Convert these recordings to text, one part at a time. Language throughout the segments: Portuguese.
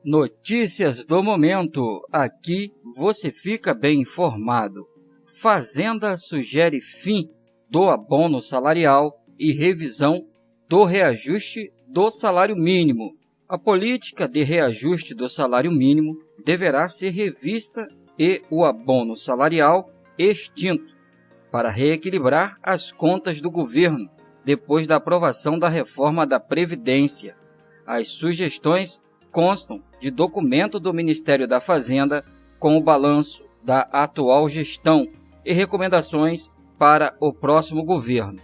Notícias do momento. Aqui você fica bem informado. Fazenda sugere fim do abono salarial e revisão do reajuste do salário mínimo. A política de reajuste do salário mínimo deverá ser revista e o abono salarial extinto, para reequilibrar as contas do governo depois da aprovação da reforma da Previdência. As sugestões constam de documento do Ministério da Fazenda com o balanço da atual gestão e recomendações para o próximo governo,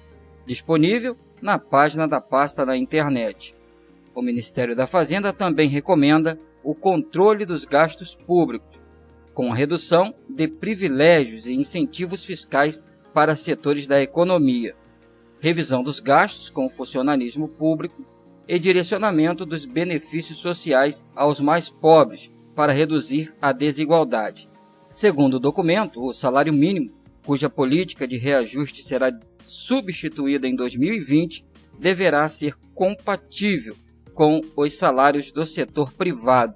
disponível na página da pasta na internet. O Ministério da Fazenda também recomenda o controle dos gastos públicos, com a redução de privilégios e incentivos fiscais para setores da economia, revisão dos gastos com o funcionalismo público e direcionamento dos benefícios sociais aos mais pobres para reduzir a desigualdade. Segundo o documento, o salário mínimo, cuja política de reajuste será substituída em 2020, deverá ser compatível com os salários do setor privado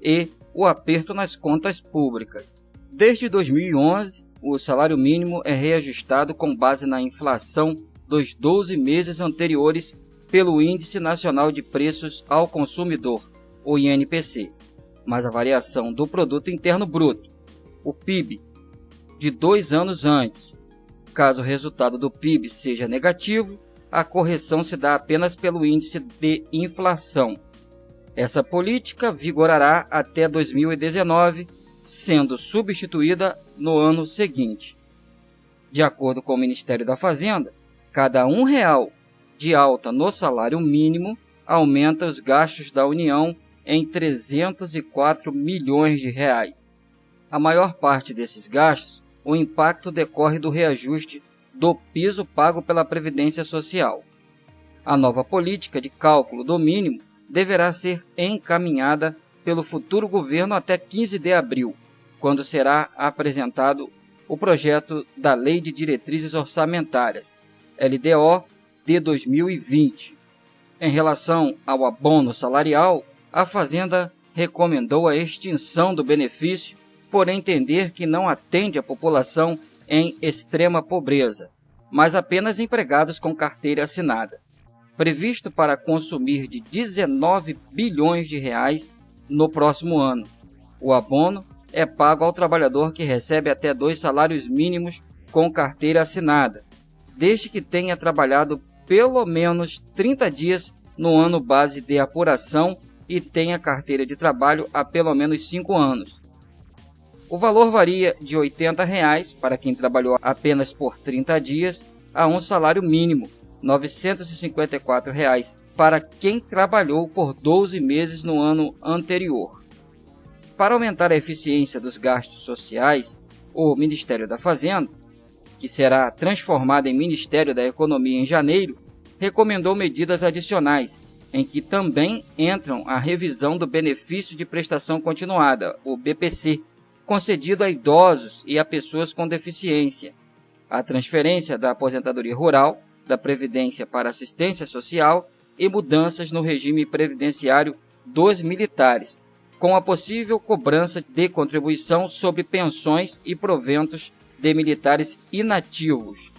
e o aperto nas contas públicas. Desde 2011, o salário mínimo é reajustado com base na inflação dos 12 meses anteriores pelo Índice Nacional de Preços ao Consumidor, o INPC, mais a variação do Produto Interno Bruto, o PIB, de 2 anos antes. Caso o resultado do PIB seja negativo, a correção se dá apenas pelo índice de inflação. Essa política vigorará até 2019, sendo substituída no ano seguinte. De acordo com o Ministério da Fazenda, cada R$1 de alta no salário mínimo aumenta os gastos da União em 304 milhões de reais. A maior parte desses gastos, o impacto decorre do reajuste do piso pago pela Previdência Social. A nova política de cálculo do mínimo deverá ser encaminhada pelo futuro governo até 15 de abril, quando será apresentado o projeto da Lei de Diretrizes Orçamentárias, LDO, de 2020. Em relação ao abono salarial, a Fazenda recomendou a extinção do benefício por entender que não atende a população em extrema pobreza, mas apenas empregados com carteira assinada, previsto para consumir de 19 bilhões de reais no próximo ano. O abono é pago ao trabalhador que recebe até 2 salários mínimos com carteira assinada, desde que tenha trabalhado pelo menos 30 dias no ano base de apuração e tenha carteira de trabalho há pelo menos 5 anos. O valor varia de R$ 80 para quem trabalhou apenas por 30 dias a um salário mínimo, R$ 954 para quem trabalhou por 12 meses no ano anterior. Para aumentar a eficiência dos gastos sociais, o Ministério da Fazenda, que será transformado em Ministério da Economia em janeiro, recomendou medidas adicionais, em que também entram a revisão do benefício de prestação continuada, o BPC, concedido a idosos e a pessoas com deficiência, a transferência da aposentadoria rural, da Previdência para Assistência Social e mudanças no regime previdenciário dos militares, com a possível cobrança de contribuição sobre pensões e proventos de militares inativos.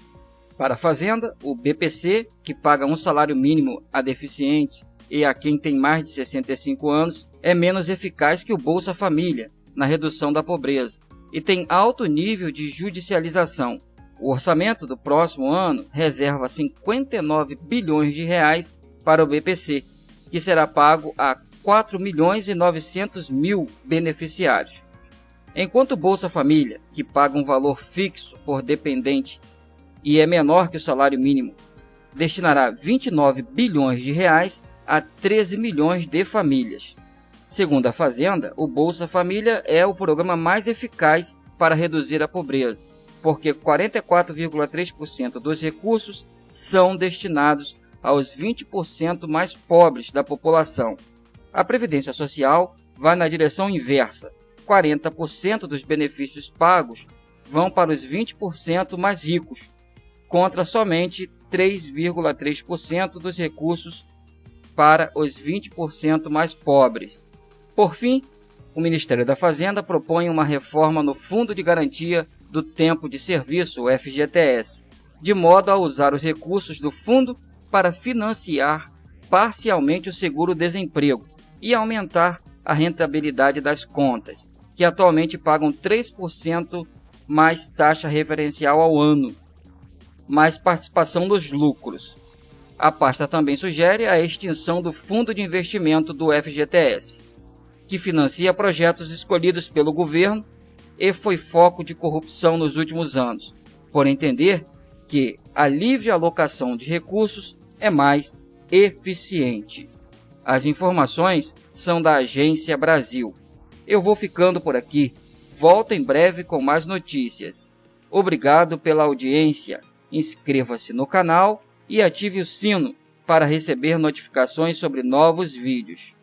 Para a Fazenda, o BPC, que paga um salário mínimo a deficientes e a quem tem mais de 65 anos, é menos eficaz que o Bolsa Família na redução da pobreza e tem alto nível de judicialização. O orçamento do próximo ano reserva 59 bilhões de reais para o BPC, que será pago a 4.900.000 beneficiários. Enquanto o Bolsa Família, que paga um valor fixo por dependente e é menor que o salário mínimo, destinará 29 bilhões de reais a 13 milhões de famílias. Segundo a Fazenda, o Bolsa Família é o programa mais eficaz para reduzir a pobreza, porque 44,3% dos recursos são destinados aos 20% mais pobres da população. A Previdência Social vai na direção inversa. 40% dos benefícios pagos vão para os 20% mais ricos, contra somente 3,3% dos recursos para os 20% mais pobres. Por fim, o Ministério da Fazenda propõe uma reforma no Fundo de Garantia do Tempo de Serviço, o FGTS, de modo a usar os recursos do fundo para financiar parcialmente o seguro-desemprego e aumentar a rentabilidade das contas, que atualmente pagam 3% mais taxa referencial ao ano, mais participação dos lucros. A pasta também sugere a extinção do Fundo de Investimento do FGTS, que financia projetos escolhidos pelo governo e foi foco de corrupção nos últimos anos, por entender que a livre alocação de recursos é mais eficiente. As informações são da Agência Brasil. Eu vou ficando por aqui. Volto em breve com mais notícias. Obrigado pela audiência. Inscreva-se no canal e ative o sino para receber notificações sobre novos vídeos.